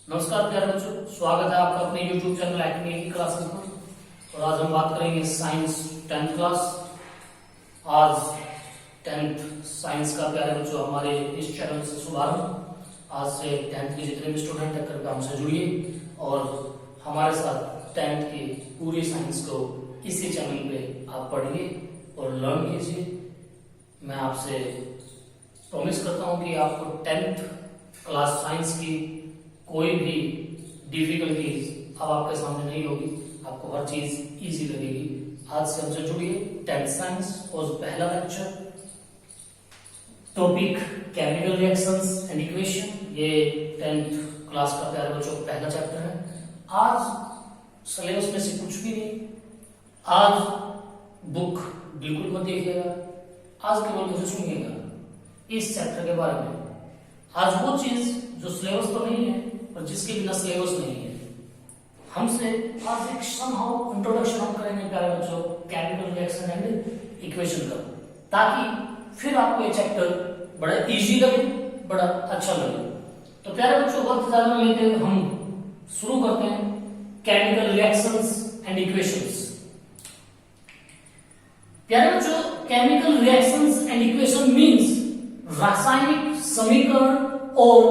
नमस्कार प्यारे बच्चों, स्वागत है आपका अपने YouTube चैनल एकेडमी की क्लास में। और आज हम बात करेंगे साइंस 10th क्लास। आज 10th साइंस का प्यारे बच्चों हमारे इस चैनल से शुभारंभ। आज से 10th के जितने भी स्टूडेंट हैं कृपया हमसे जुड़िए और हमारे साथ 10th की पूरी साइंस को इसी चैनल पे आप पढ़िए और लर्न कीजिए। मैं आपसे प्रॉमिस करता हूँ कि आपको 10th क्लास साइंस की कोई भी डिफिकल्टीज अब आपके सामने नहीं होगी, आपको हर चीज इजी लगेगी। आज से हमसे जुड़िए। 10th साइंस और पहला lecture, topic chemical reactions and equation. ये 10th क्लास का प्यारे बच्चों पहला चैप्टर है। आज सिलेबस में से कुछ भी नहीं, आज बुक बिल्कुल मत देखिएगा, आज केवल मुझे सुनिएगा इस चैप्टर के बारे में। आज वो चीज जो सिलेबस तो नहीं है और जिसके बिना सिलेबस नहीं है, हमसे आज एक समहाउ इंट्रोडक्शन हम करेंगे प्यारे बच्चों केमिकल रिएक्शन एंड इक्वेशन का, ताकि फिर आपको ये चैप्टर बड़ा इजी लगे, बड़ा अच्छा लगे। तो प्यारे बच्चों वक्त ज्यादा नहीं लेते हुए हम शुरू करते हैं केमिकल रिएक्शंस एंड इक्वेशंस। प्यारे बच्चों chemical reactions and equation means रासायनिक समीकरण और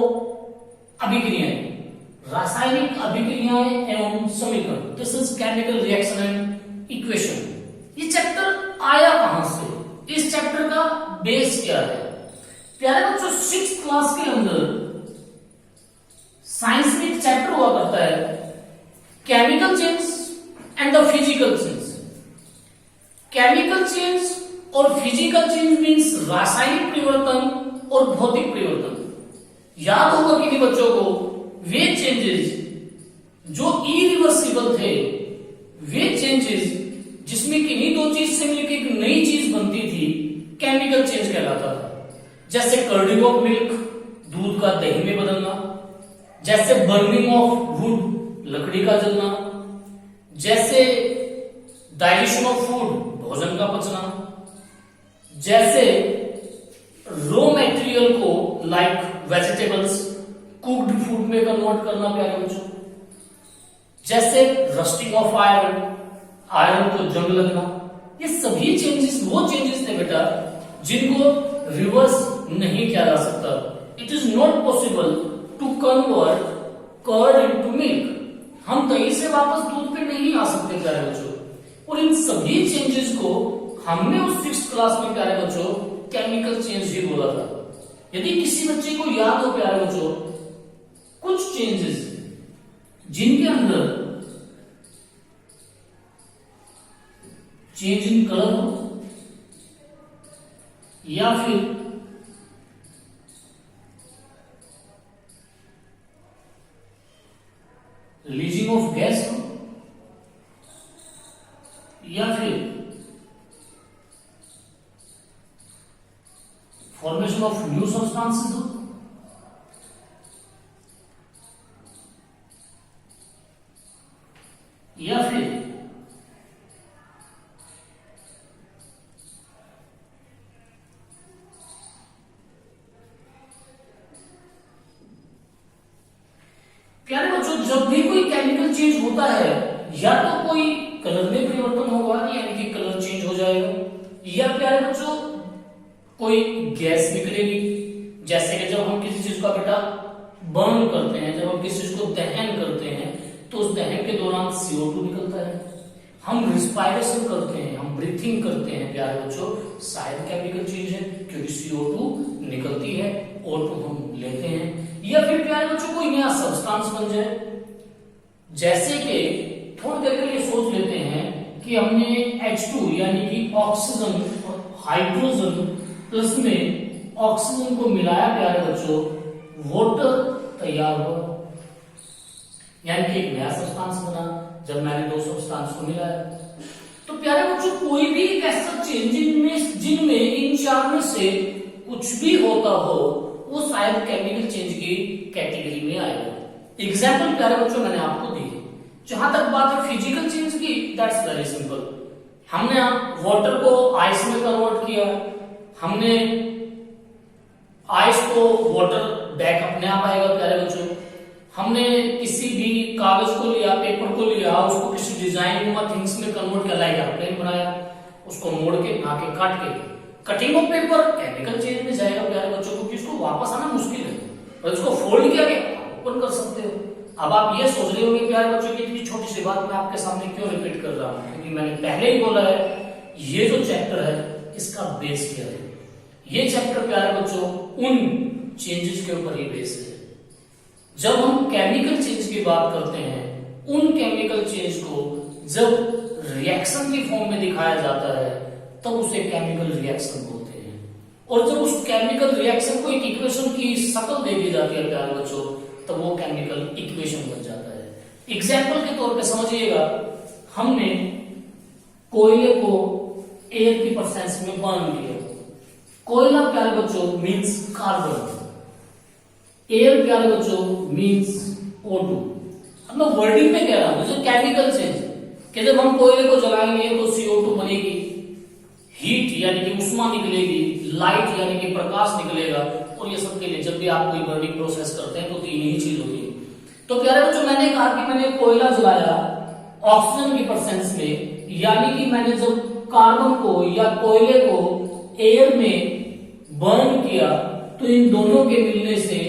अभिक्रियाएं, रासायनिक अभिक्रियाएं एवं समीकरण। This is chemical reaction and equation. ये चैप्टर आया कहां से, इस चैप्टर का बेस क्या है? प्यारे बच्चों 6th क्लास के अंदर साइंस में एक चैप्टर हुआ करता है chemical change and the physical change. Chemical change और फिजिकल चेंज मींस रासायनिक परिवर्तन और भौतिक परिवर्तन। याद होगा किन्हीं बच्चों को वे चेंजेस जो इरिवर्सिबल थे, वे चेंजेस जिसमें किन्हीं दो चीज से मिलकर एक नई चीज बनती थी, केमिकल चेंज कहलाता था। जैसे कर्डिंग ऑफ मिल्क, दूध का दही में बदलना, जैसे बर्निंग ऑफ वुड, लकड़ी का जलना, जैसे डाइजेशन ऑफ फूड, भोजन का पचना, जैसे रॉ मटेरियल को लाइक वेजिटेबल्स कुक्ड फूड में कन्वर्ट करना प्यारे बच्चों, जैसे रस्टिंग ऑफ आयरन, आयरन को जंग लगना। ये सभी चेंजेस वो चेंजेस थे बेटा जिनको रिवर्स नहीं किया जा सकता। It is not possible to convert curd into milk. हम दही से वापस दूध पे नहीं आ सकते प्यारे बच्चों। और इन सभी चेंजेस को हमने उस 6th क्लास में प्यारे बच्चों केमिकल चेंज ही बोला था। यदि किसी बच्चे को याद हो प्यारे बच्चों कुछ चेंजेस जिनके अंदर चेंज इन कलर हो या फिर रिलीजिंग ऑफ गैस हो या फिर फॉर्मेशन ऑफ न्यू सब्सटेंसेस हो, या फिर प्यारे बच्चों जब भी कोई केमिकल चेंज होता है, या तो कोई कलर में परिवर्तन होगा यानी कि कलर चेंज हो जाएगा, या प्यारे बच्चों कोई गैस निकलेगी। जैसे कि जब हम किसी चीज का बेटा बर्न करते हैं, जब हम किसी चीज को दहन करते हैं तो उस दहन के दौरान CO2 निकलता है। हम रिस्पायरेशन करते हैं, हम ब्रीथिंग करते हैं प्यारे बच्चों, शायद केमिकल चेंज है क्योंकि CO2 निकलती है, O2 हम लेते हैं। या फिर प्यारे बच्चों कोई नया सब्सटेंस बन जाए, जैसे कि थोड़ी देर के लिए सोच लेते हैं कि हमने H2 यानी कि ऑक्सीजन और हाइड्रोजन प्लस में ऑक्सीजन को मिलाया प्यारे बच्चों, वाटर तैयार हुआ, यानी कि एक नया सब्सटेंस बना जब मैंने दो सब्सटेंस को मिलाया। तो प्यारे बच्चों कोई भी एक ऐसा चेंज जिनमें इन चार में से कुछ भी होता हो वो शायद केमिकल चेंज की कैटेगरी में आएगा। एग्जाम्पल प्यारे बच्चों मैंने आपको दी। जहां तक बात है फिजिकल चेंज की, दैट्स वेरी सिंपल। हमने वाटर को आइस में कन्वर्ट किया, हमने आइस को वाटर बैक अपने आप आएगा प्यारे बच्चों। हमने किसी भी कागज को लिया, पेपर को लिया, उसको किसी डिजाइन नुमा थिंग्स में कन्वर्ट कर लाया, प्लेन बनाया, उसको मोड़ के ना के काट के, cutting of paper chemical change में जाएगा प्यारे बच्चों, क्योंकि इसको वापस आना मुश्किल है, और इसको फोल्ड किया गया ओपन कर सकते हो। अब आप ये सोच रहे होंगे प्यारे बच्चों की इतनी छोटी सी बात मैं आपके सामने क्यों रिपीट कर रहा हूं, क्योंकि मैंने पहले ही बोला है ये जो चैप्टर है इसका बेस क्या है। ये चैप्टर प्यारे बच्चों उन चेंजेस के ऊपर ही बेस है। जब हम केमिकल चेंज की बात करते हैं, उन केमिकल चेंज को जब रिएक्शन की फॉर्म में दिखाया जाता है तब उसे केमिकल रिएक्शन बोलते हैं, और जब उस केमिकल रिएक्शन को एक इक्वेशन की शक्ल दे दी जाती है प्यारे बच्चों तब वो केमिकल इक्वेशन बन जाता है। एग्जाम्पल के तौर पे समझिएगा, हमने कोयले को एयर की प्रेजेंस में बर्न किया। कोयला प्यारे बच्चों मीन्स कार्बन, एयर प्यारे बच्चों मीन्स O2। अब मैं वर्डिंग में कह रहा हूं जो केमिकल चेंज कि जब हम कोयले को जलाएंगे तो CO2 बनेगी, हीट यानी कि उष्मा निकलेगी, लाइट यानी कि प्रकाश निकलेगा, और ये सब के लिए जब भी आप कोई बर्निंग प्रोसेस करते हैं तो तीन ही चीज होती है। तो प्यारे बच्चों मैंने कहा कि मैंने कोयला जलाया ऑक्सीजन की प्रेजेंस में, यानी कि मैंने जब कार्बन को या कोयले को एयर में बर्न किया तो इन दोनों के मिलने से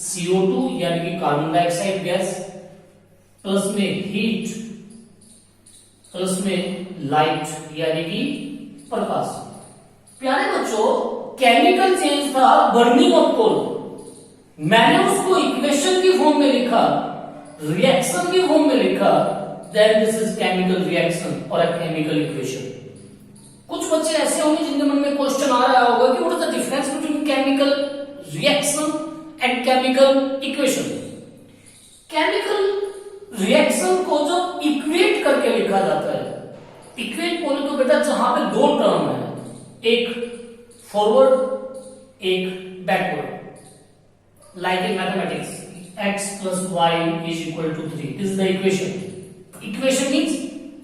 CO2 यानी कि कार्बन डाइऑक्साइड गैस प्लस में हीट प्लस में लाइट यानी कि प्रकाश। प्यारे बच्चों केमिकल चेंज था बर्निंग ऑफ कोल, मैंने उसको इक्वेशन की फॉर्म में लिखा, रिएक्शन की फॉर्म में लिखा, then this is chemical reaction और अ केमिकल इक्वेशन। कुछ बच्चे ऐसे होंगे जिनके मन में क्वेश्चन आ रहा होगा कि what is the difference between chemical reaction and chemical equation. Chemical reaction को जब इक्वेट करके लिखा जाता है, इक्वेट बोले तो बेटा जहां पे दो टर्म है, एक फॉरवर्ड एक backward, like in mathematics x plus y is equal to 3, this is the equation। Equation means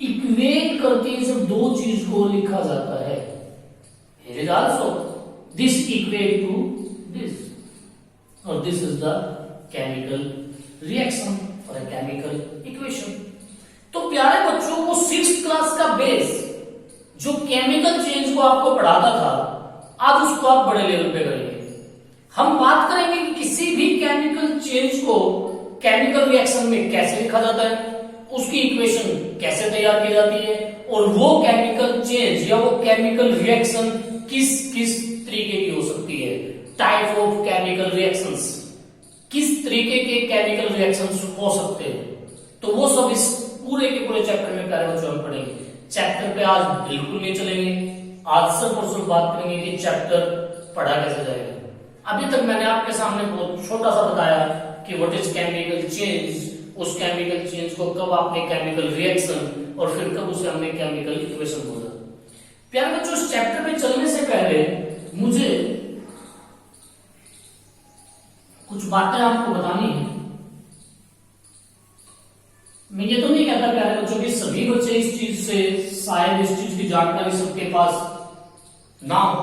equate करके जब दो चीज को लिखा जाता है, here is also this equate to this, और this is the chemical reaction or a chemical equation। तो प्यारे बच्चों वो 6th क्लास का बेस जो केमिकल चेंज को आपको पढ़ाता था, आज उसको आप बड़े लेवल पे करेंगे। हम बात करेंगे कि किसी भी केमिकल चेंज को केमिकल रिएक्शन में कैसे लिखा जाता है, उसकी इक्वेशन कैसे तैयार की जाती है, और वो केमिकल चेंज या वो केमिकल रिएक्शन किस किस तरीके की हो सकती है, टाइप ऑफ केमिकल रिएक्शंस, किस तरीके के केमिकल रिएक्शंस हो सकते हैं। तो वो सब इस पूरे के पूरे चैप्टर में प्यारे बच्चों हम पढ़ेंगे। चैप्टर पे आज बिल्कुल नहीं चलेंगे, आज से परसों बात करेंगे कि चैप्टर पढ़ा कैसे जाएगा। अभी तक मैंने आपके सामने बहुत छोटा सा बताया कि व्हाट इज केमिकल चेंज, उस केमिकल चेंज को कब आपने केमिकल रिएक्शन और फिर कब उसे हमने केमिकल इक्वेशन बोला। प्यारे बच्चों इस चैप्टर में चलने से पहले मुझे कुछ बातें आपको बतानी है। मैं ये तो नहीं कहता प्यारे बच्चों कि सभी बच्चे इस चीज से शायद इस चीज की जानकारी सबके पास ना हो,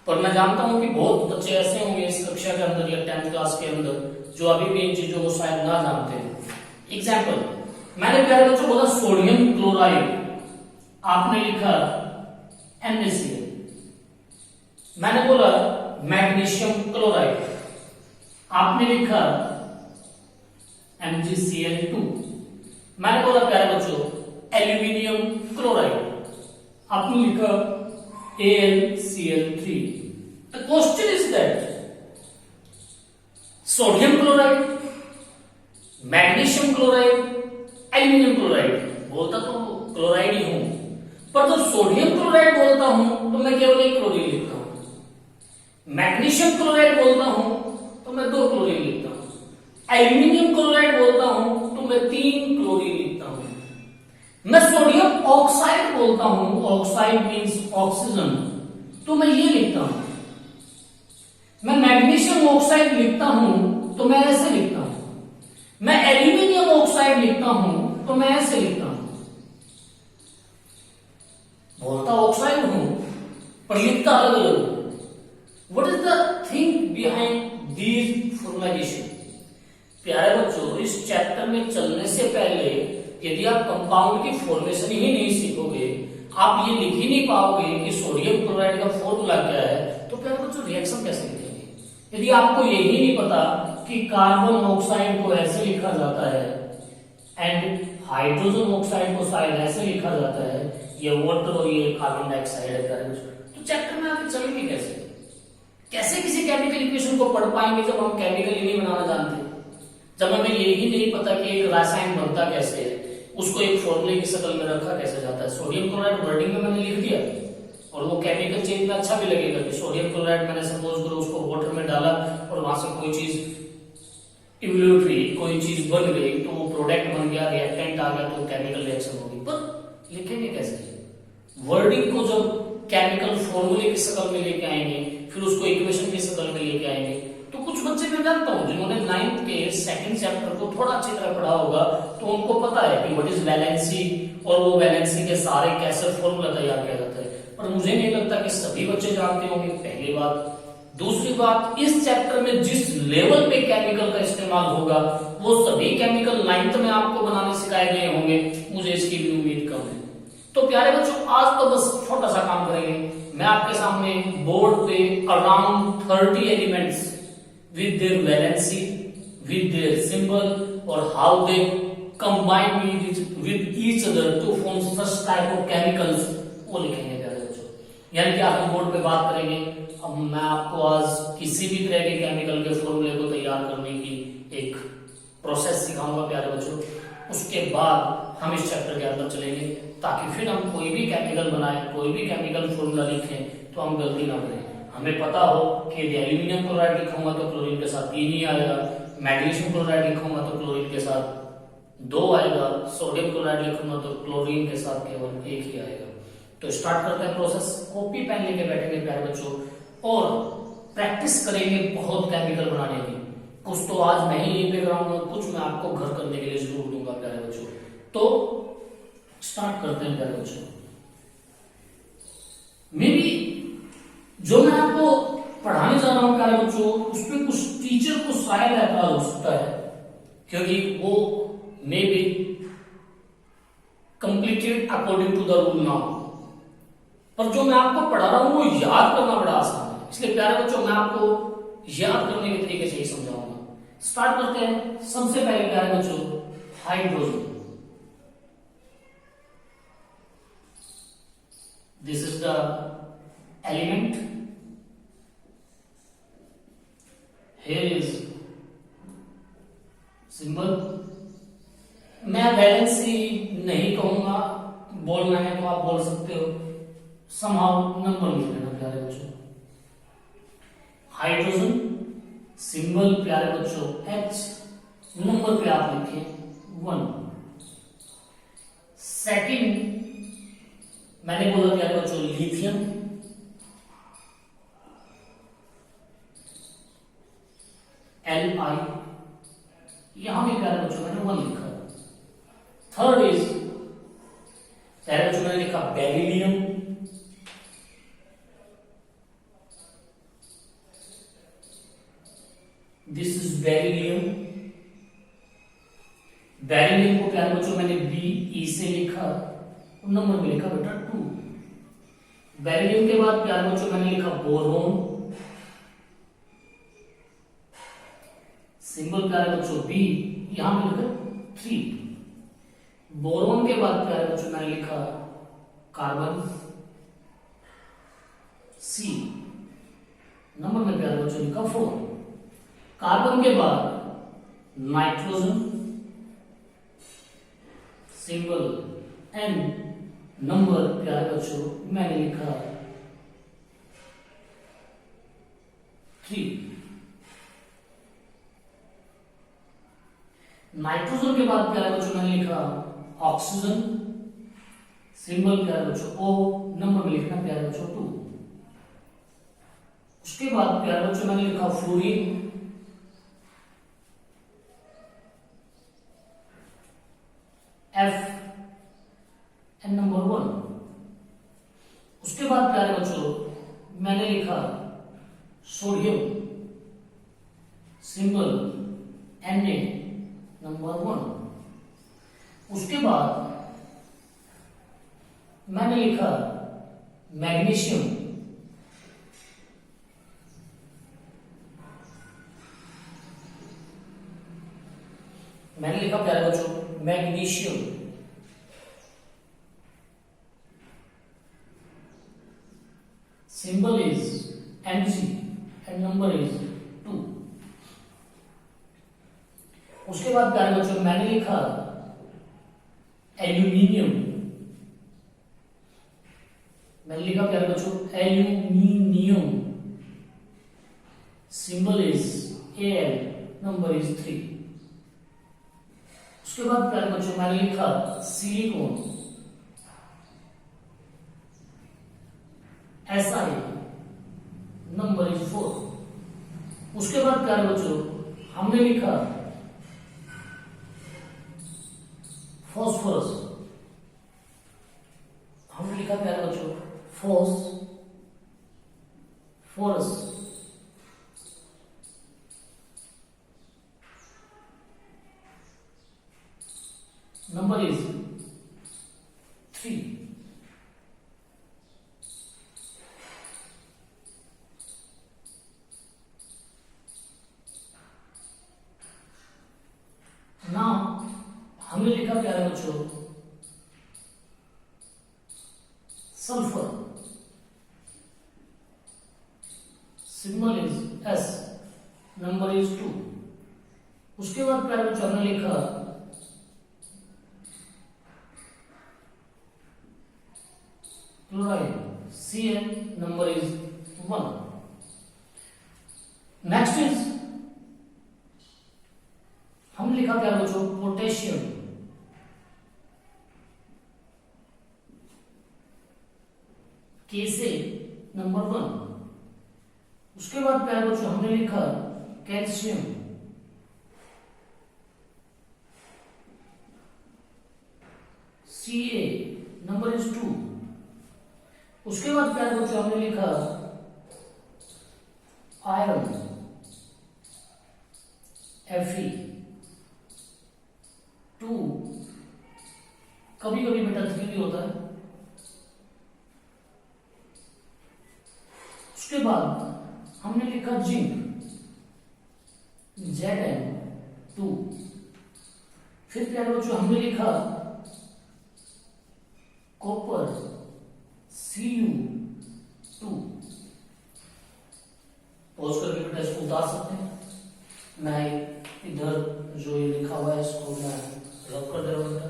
पर मैं जानता हूं कि बहुत बच्चे ऐसे होंगे इस कक्षा के अंदर या 10th क्लास के अंदर जो अभी भी इन चीजों को शायद ना जानते हैं। एग्जाम्पल, मैंने प्यारे बच्चों बोला सोडियम क्लोराइड, आपने लिखा NaCl। मैंने बोला मैग्नीशियम क्लोराइड, आपने लिखा MgCl2। मैंने बोला प्यारे बच्चों एल्यूमिनियम क्लोराइड, आपने लिखा AlCl3। The question is that sodium chloride, magnesium chloride, aluminium chloride, बोलता तो क्लोराइड ही हूं, पर जब सोडियम क्लोराइड बोलता हूं तो मैं केवल एक क्लोरीन लिखता हूं, मैग्नीशियम क्लोराइड बोलता हूं तो मैं 2 क्लोरीन लिखता हूं, एल्यूमिनियम क्लोराइड बोलता हूं तो मैं 3 क्लोरीन लिखता हूं, मैं सोडियम ऑक्साइड बोलता हूं, ऑक्साइड मीन्स ऑक्सीजन, तो मैं ये लिखता हूं, मैं मैग्नीशियम ऑक्साइड लिखता हूं तो मैं ऐसे लिखता हूं, मैं एल्यूमिनियम ऑक्साइड लिखता हूं तो मैं ऐसे लिखता हूं। बोलता ऑक्साइड हूं पर लिखता अलग अलग। What is the thing behind these formulation? प्यारे बच्चों, इस चैप्टर में चलने से पहले यदि आप कंपाउंड की फॉर्मेशन ही नहीं सीखोगे, आप ये लिख ही नहीं पाओगे कि सोडियम क्लोराइड का फॉर्मूला क्या है, तो प्यारे बच्चों रिएक्शन कैसे लिखेंगे। यदि आपको यही नहीं पता कि कार्बन ऑक्साइड को ऐसे लिखा जाता है एंड हाइड्रोजन ऑक्साइड को शायद ऐसे लिखा जाता है, ये वाटर और ये कार्बन डाइऑक्साइड है प्यारे बच्चों, तो चैप्टर में आगे चलेंगे कैसे? कैसे किसी केमिकल इक्वेशन को पढ़ पाएंगे जब हम केमिकल ही नहीं बनाना जानते, जब हमें यही नहीं पता कि एक रासायन बनता कैसे है, उसको एक फॉर्मूले की शक्ल में रखा कैसे जाता है। सोडियम क्लोराइड वर्डिंग में मैंने लिख दिया और वो केमिकल चेंज में अच्छा भी लगेगा कि सोडियम क्लोराइड मैंने सपोज करो उसको वाटर में डाला और वहां से कोई चीज इवोल्यूट हुई, कोई चीज बन गई, तो वो प्रोडक्ट बन गया, रिएक्टेंट आ गया, तो केमिकल रिएक्शन होगी। पर लिखेंगे कैसे? वर्डिंग को जब केमिकल फॉर्मूले की शक्ल में लेके आएंगे, फिर उसको इक्वेशन की शक्ल में लेके आएंगे, तो कुछ बच्चे मैं जानता हूं जिन्होंने 9th के सेकंड चैप्टर को थोड़ा अच्छी तरह पढ़ा होगा, तो उनको पता है कि व्हाट इज वैलेंसी और वो वैलेंसी के सारे कैसे फॉर्मूला तैयार किया जाता है। पर मुझे नहीं लगता कि सभी बच्चे जानते होंगे, पहली बात। दूसरी बात, इस चैप्टर में जिस लेवल पे केमिकल का इस्तेमाल होगा वो सभी केमिकल 9th में आपको बनाने सिखाए गए होंगे, मुझे इसकी भी उम्मीद कम है। तो प्यारे बच्चों, आज तो बस छोटा सा काम करेंगे। मैं आपके सामने बोर्ड पे around 30 elements with their valency, with their symbol, or how they combine with each other to form such type of chemicals, वो लिखेंगे प्यारे बच्चों। यानी कि आप बोर्ड पे बात करेंगे। अब मैं आपको आज किसी भी तरह के केमिकल के फॉर्मूले को तैयार करने की एक प्रोसेस सिखाऊंगा प्यारे बच्चों। उसके बाद हम इस चैप्टर के अंदर चलेंगे ताकि फिर हम कोई भी केमिकल बनाए, कोई भी केमिकल फॉर्मूला लिखें तो हम गलती ना करें। हमें पता हो कि यदि एल्यूमिनियम क्लोराइड लिखूंगा तो क्लोरीन के साथ 3 ही आएगा, मैग्नीशियम क्लोराइड लिखूंगा तो क्लोरीन के साथ 2 आएगा, सोडियम क्लोराइड लिखूंगा तो क्लोरीन के साथ केवल 1 ही आएगा। तो स्टार्ट करते हैं प्रोसेस। कॉपी पेन लेके बैठेंगे प्यारे बच्चों और प्रैक्टिस करेंगे बहुत केमिकल बनाने की। कुछ तो आज मैं ही यहीं पे कराऊंगा, कुछ मैं आपको घर करने के लिए जरूर दूंगा प्यारे बच्चों। तो स्टार्ट करते हैं प्यारे बच्चों। मे बी जो मैं आपको पढ़ाने जा रहा हूं प्यारे बच्चों, उसमें कुछ टीचर को शायद ऐतराज हो सकता है क्योंकि वो may be completed according to the rule now, पर जो मैं आपको पढ़ा रहा हूं वो याद करना बड़ा आसान है। इसलिए प्यारे बच्चों, मैं आपको याद करने के तरीके से ही समझाऊंगा। स्टार्ट करते हैं। सबसे पहले प्यारे बच्चों, hydrogen. This is the element, here is symbol। मैं वैलेंसी नहीं कहूंगा, बोलना है तो आप बोल सकते हो, somehow नंबर लिख लेना प्यारे बच्चों। हाइड्रोजन सिंबल प्यारे बच्चों H, नंबर पे आप लिखें 1। सेकंड मैंने बोला प्यारे बच्चों लिथियम, Li, यहां भी प्यारे बच्चों मैंने 1 लिखा। थर्ड इज प्यारे बच्चों मैंने लिखा beryllium, this is beryllium. Beryllium को प्यारे बच्चों मैंने Be से लिखा और नंबर में लिखा बेटा 2। बेरिलियम के बाद प्यारे बच्चों मैंने लिखा बोरोन, सिंबल प्यारे बच्चों B, यहां पे लिखा 3। बोरोन के बाद प्यारे बच्चों मैंने लिखा कार्बन C, नंबर में प्यारे बच्चों लिखा 4। कार्बन के बाद नाइट्रोजन, सिंबल N, नंबर प्यारे बच्चों मैंने लिखा 3। नाइट्रोजन के बाद प्यारे बच्चों मैंने लिखा ऑक्सीजन, सिंबल प्यारे बच्चों O, नंबर में लिखना प्यारे बच्चों 2। उसके बाद प्यारे बच्चों मैंने लिखा फ्लोरीन, F एंड नंबर 1। उसके बाद प्यारे बच्चों मैंने लिखा सोडियम, सिंबल Na नंबर 1। उसके बाद मैंने लिखा मैग्नीशियम, मैंने लिखा प्यारे बच्चों magnesium. Symbol is Mg and number is 2। उसके बाद प्यारे बच्चों मैंने लिखा एल्यूमिनियम, मैंने लिखा प्यारे बच्चों aluminium. Symbol is Al, number is 3। उसके बाद प्यारे बच्चों मैंने लिखा सिलिकॉन, Si, नंबर इज 4। उसके बाद प्यारे बच्चों हमने लिखा फॉस्फोरस, हमने लिखा प्यारे बच्चों फॉस्फोरस। Number is 3। नाउ हमने लिखा प्यारे बच्चों sulphur, symbol is S, number is 2। उसके बाद प्यारे बच्चों हमने लिखा chloride, Cl, number is 1। Next is हम लिखा प्यारे बच्चों पोटेशियम, K से नंबर 1। उसके बाद प्यारे बच्चों हमने लिखा कैल्शियम, Ca, नंबर इज 2। उसके बाद प्यारे बच्चों हमने लिखा आयरन, Fe, 2। कभी कभी बेटा 3 भी होता है। उसके बाद हमने लिखा जिंक, Zn, 2। फिर प्यारे बच्चों हमने लिखा कॉपर, Cu, 2। पॉज करके बेटा इसको उतार सकते हैं। मैं इधर जो ये लिखा हुआ है इसको मैं रब कर दे रहा हूं बेटा।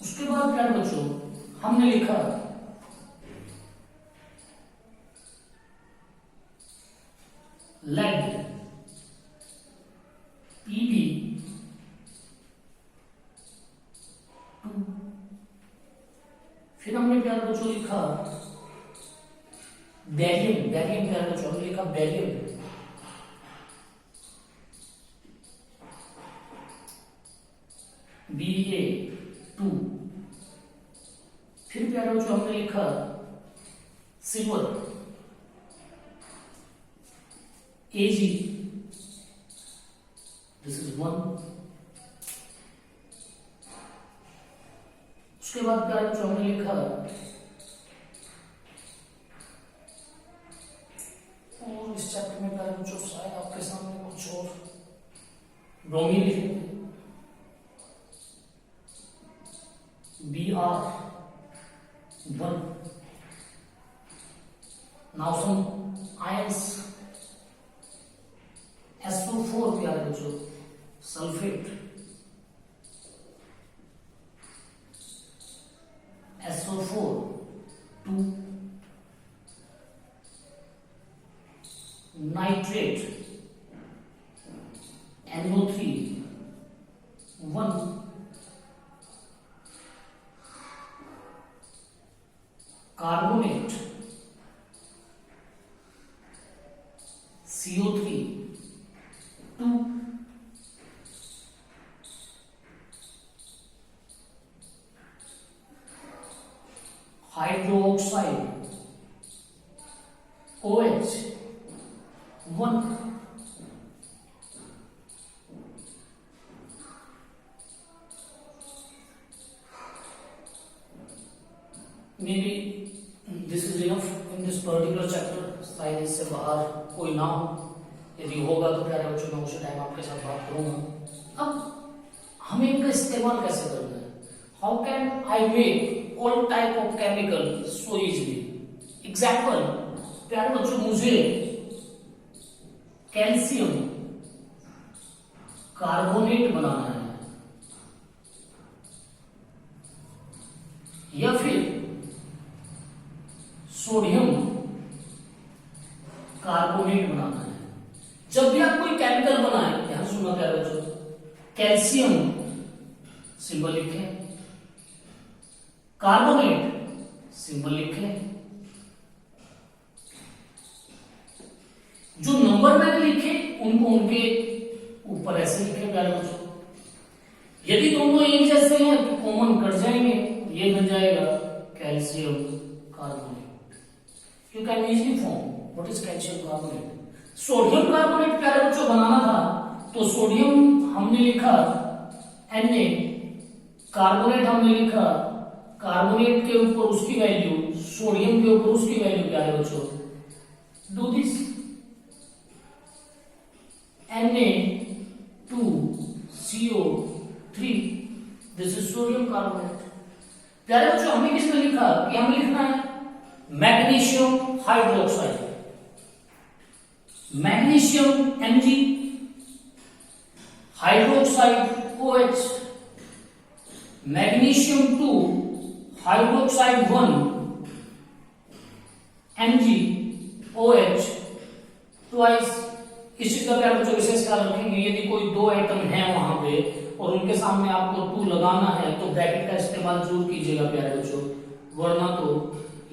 उसके बाद प्यारे बच्चों हमने लिखा लेड, Pb, 2। फिर हमने प्यारे बच्चों लिखा बैरियम, प्यारे बच्चों हमने लिखा बैरियम, Ba, 2। फिर प्यारे बच्चों हमने लिखा सिल्वर, Ag, दिस इज 1। उसके बाद प्यारे बच्चों हमने लिखा और इस चैप्टर में प्यारे बच्चों शायद आपके सामने कुछ और ब्रोमीन लिखेंगे, Br, 1। Now some ions, SO4 प्यारे बच्चों sulphate, SO4, 2। Nitrate, NO3, 1। Carbonate, CO3, 2। Hydroxide OH 1, maybe this is enough in this particular chapter. शायद इससे बाहर कोई ना हो, यदि होगा तो प्यारे बच्चों मैं उसी टाइम आपके साथ बात करूंगा। अब हमें इनका इस्तेमाल कैसे करना है? How can I make all type of chemical so easily? Example, प्यारे बच्चों मुझे कैल्शियम कार्बोनेट बनाना है या फिर सोडियम कार्बोनेट बनाना है। जब भी आप कोई केमिकल बनाए, ध्यान सुनना प्यारे बच्चों, कैल्शियम सिंबल लिखे, कार्बोनेट सिंबल लिखे, जो नंबर मैंने लिखे उनको उनके ऊपर ऐसे लिखे प्यारे बच्चों। यदि दोनों एक जैसे हैं तो कॉमन कट जाएंगे, ये बन जाएगा calcium carbonate. You can easily form what is calcium carbonate. Sodium carbonate प्यारे बच्चों बनाना था तो सोडियम हमने लिखा Na, कार्बोनेट हमने लिखा, कार्बोनेट के ऊपर उसकी वैल्यू, सोडियम के ऊपर उसकी वैल्यू प्यारे बच्चों। Do this Na2CO3, this is sodium carbonate. प्यारे बच्चों हमने किसमें लिखा कि हमें लिखना है magnesium hydroxide, magnesium Mg, hydroxide OH, magnesium 2 hydroxide 1 MgOH twice. इस चीज का प्यारे बच्चों विशेष ख्याल रखेंगे, यदि कोई दो एटम है वहां पे और उनके सामने आपको 2 लगाना है तो ब्रैकेट का इस्तेमाल जरूर कीजिएगा प्यारे बच्चों, वरना तो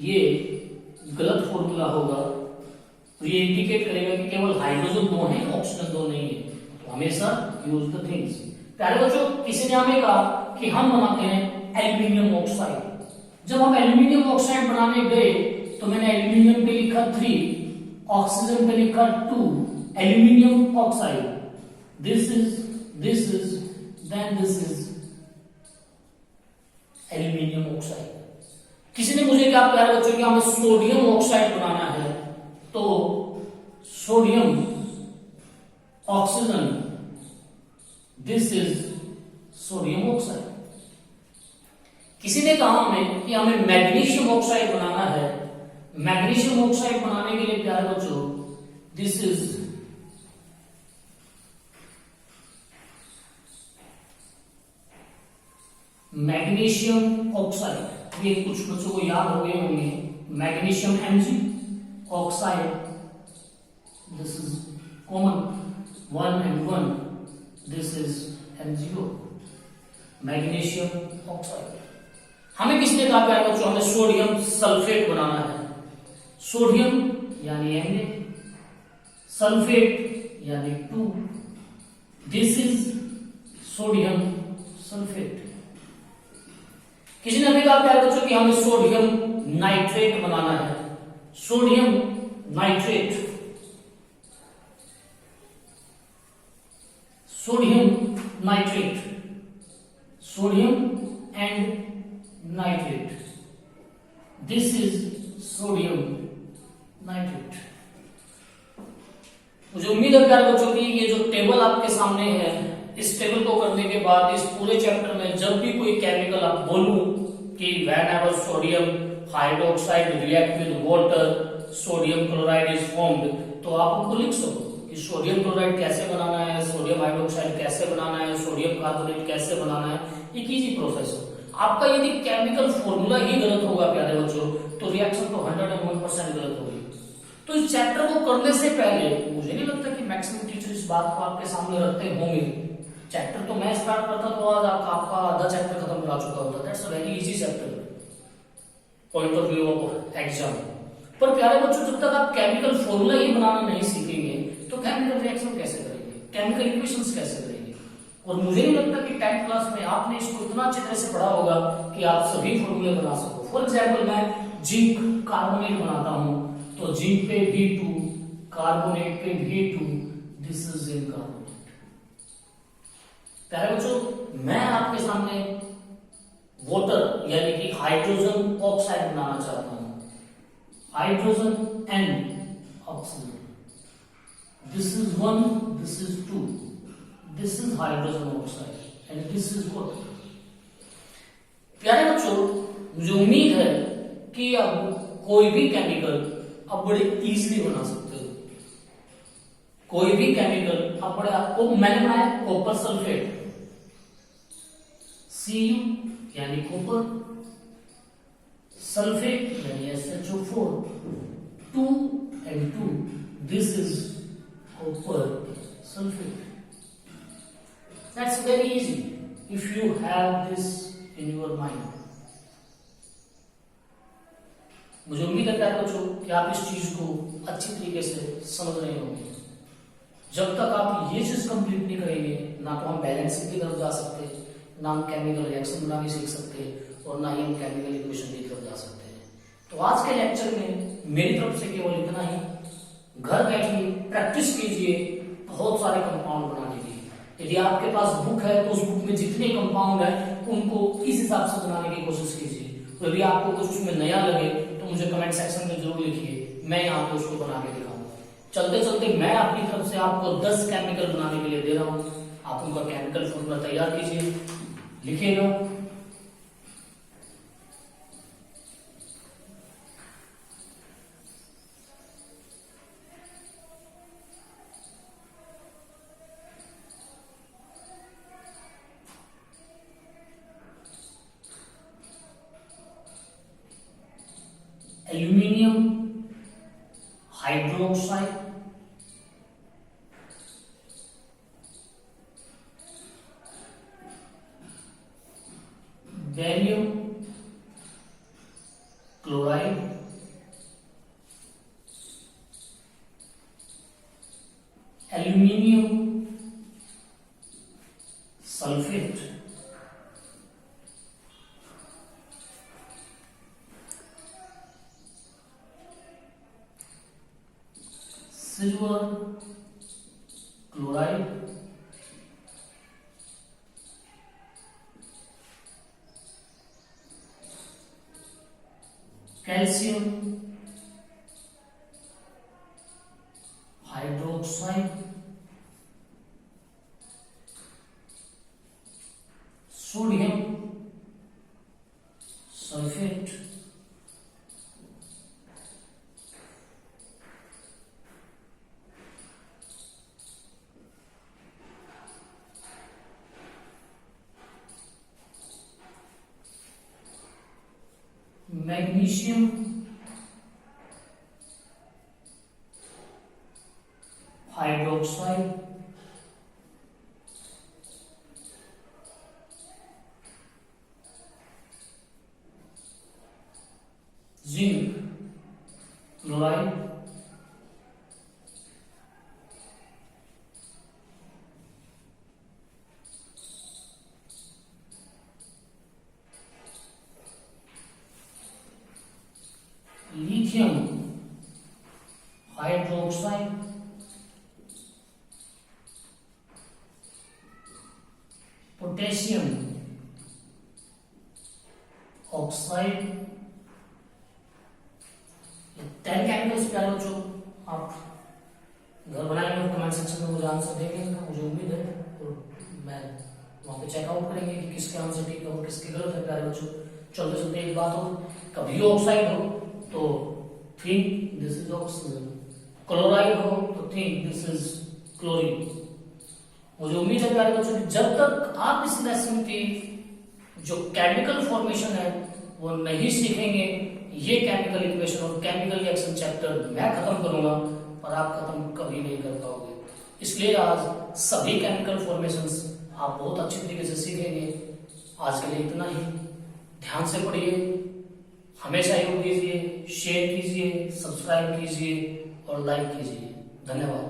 ये गलत फॉर्मूला होगा। तो ये इंडिकेट करेगा कि केवल हाइड्रोजन 2 है, ऑक्सीजन 2 नहीं है। तो हमेशा यूज द थिंग्स। प्यारे बच्चों किसी ने हमें कहा कि हम बनाते हैं एल्यूमिनियम ऑक्साइड। जब हम एल्यूमिनियम ऑक्साइड बनाने गए तो मैंने एल्यूमिनियम पे लिखा 3, ऑक्सीजन पे लिखा 2, aluminium oxide. This is then this is aluminium oxide. किसी ने मुझे कहा प्यारे बच्चों कि हमें सोडियम ऑक्साइड बनाना है तो sodium oxygen, this is sodium oxide. किसी ने कहा हमें कि हमें मैग्नीशियम ऑक्साइड बनाना है, मैग्नीशियम ऑक्साइड बनाने के लिए प्यारे बच्चों दिस इज मैग्नीशियम ऑक्साइड। ये कुछ बच्चों को याद हो गए होंगे, magnesium Mg oxide, this is common 1 and 1, this is MgO, magnesium oxide. हमें किसने कहा प्यारे बच्चों हमें सोडियम सल्फेट बनाना है। सोडियम यानी Na, सल्फेट यानी 2, दिस इज सोडियम सल्फेट। किसी ने भी कहा प्यारे बच्चों कि हमें सोडियम नाइट्रेट बनाना है, sodium nitrate, sodium nitrate, sodium and nitrate, this is sodium nitrate. मुझे उम्मीद है प्यारे बच्चों की ये जो टेबल आपके सामने है, इस टेबल को करने के बाद इस पूरे चैप्टर में जब भी कोई केमिकल आप बोलूं कि whenever sodium hydroxide react with water sodium chloride is formed, तो आप उनको लिख सको कि सोडियम क्लोराइड कैसे बनाना है, सोडियम हाइड्रोक्साइड कैसे बनाना है, सोडियम कार्बोनेट कैसे बनाना है। एक इजी प्रोसेस है। आपका यदि केमिकल फॉर्मूला ही गलत होगा प्यारे बच्चों तो रिएक्शन तो 101% गलत होगी। तो इस चैप्टर को करने से पहले मुझे नहीं लगता कि मैक्सिमम टीचर इस बात को आपके सामने रखते होंगे। चैप्टर तो मैं स्टार्ट करता तो आज आपका आधा चैप्टर खत्म करा चुका होता। That's a very easy chapter point of view of exam. पर प्यारे बच्चों जब तक आप केमिकल फॉर्मूला ही बनाना नहीं सीखेंगे तो केमिकल रिएक्शन कैसे करेंगे, केमिकल इक्वेशंस कैसे करेंगे, और मुझे नहीं लगता कि 10th क्लास में आपने इसको इतना अच्छी तरह से पढ़ा होगा कि आप सभी फॉर्मूले बना सको। फॉर एग्जाम्पल मैं जिंक कार्बोनेट बनाता हूं तो जिंक पे V2, कार्बोनेट पे V2, this is zinc carbonate. प्यारे बच्चों, मैं आपके सामने वाटर यानी कि हाइड्रोजन ऑक्साइड बनाना चाहता हूं, hydrogen and oxygen. This is 1, this is 2, this is hydrogen oxide and this is water। प्यारे बच्चों, मुझे उम्मीद है कि अब कोई भी केमिकल अब बड़े इजीली बना सकते हो। कोई भी केमिकल अब बड़े, आपको मैंने बनाया कॉपर सल्फेट, Cu यानी कॉपर, सल्फेट यानी SiO4, 2 and 2, this is copper sulfate। That's very easy if you have this in your mind। मुझे उम्मीद है प्यारे बच्चों कि आप इस चीज को अच्छी तरीके से समझ रहे होंगे। जब तक आप ये चीज कंप्लीट नहीं करेंगे, ना तो हम बैलेंसिंग की तरफ जा सकते, ना हम केमिकल रिएक्शन बनाना सीख सकते, और ना ही हम केमिकल इक्वेशन की तरफ जा सकते हैं। तो आज के लेक्चर में मेरी तरफ से केवल इतना ही। घर बैठिए, प्रैक्टिस कीजिए बहुत सारे कंपाउंड बनाने की। यदि आपके पास बुक है तो उस बुक में जितने कंपाउंड है उनको इस हिसाब से बनाने की कोशिश कीजिए। तो यदि आपको कुछ उसमें नया लगे तो मुझे कमेंट सेक्शन में जरूर लिखिए, मैं यहाँ पे उसको बना के दिखाऊंगा। चलते चलते मैं अपनी तरफ से आपको 10 केमिकल बनाने के लिए दे रहा हूँ। आप उनका केमिकल फॉर्मूला तैयार कीजिए, लिखिएगा। Aluminium hydroxide, barium chloride, aluminium sulphate, silver chloride, calcium hydroxide, sodium sulphate, magnesium hydroxide, zinc chloride, lithium hydroxide, potassium oxide. 10 chemicals प्यारे बच्चों आप घर बनाएंगे और कमेंट सेक्शन में मुझे आंसर देंगे, मुझे उम्मीद है, और मैं वहां पे चेकआउट करेंगे कि किसके आंसर ठीक है और किसके गलत है। प्यारे बच्चों, चलते चलते एक बात हो, कभी ऑक्साइड हो तो think this is oxygen, chloride हो तो थिंक दिस इज क्लोरीन। मुझे उम्मीद है प्यारे बच्चों कि जब तक आप इस लेसन की जो केमिकल फॉर्मेशन है वो नहीं सीखेंगे, ये केमिकल इक्वेशन और केमिकल रिएक्शन चैप्टर मैं खत्म करूंगा पर आप खत्म कभी नहीं कर पाओगे। इसलिए आज सभी केमिकल फॉर्मेशंस आप बहुत अच्छी तरीके से सीखेंगे। आज के लिए इतना ही। ध्यान से पढ़िए, हमेशा योग कीजिए, शेयर कीजिए, सब्सक्राइब कीजिए और लाइक कीजिए। धन्यवाद।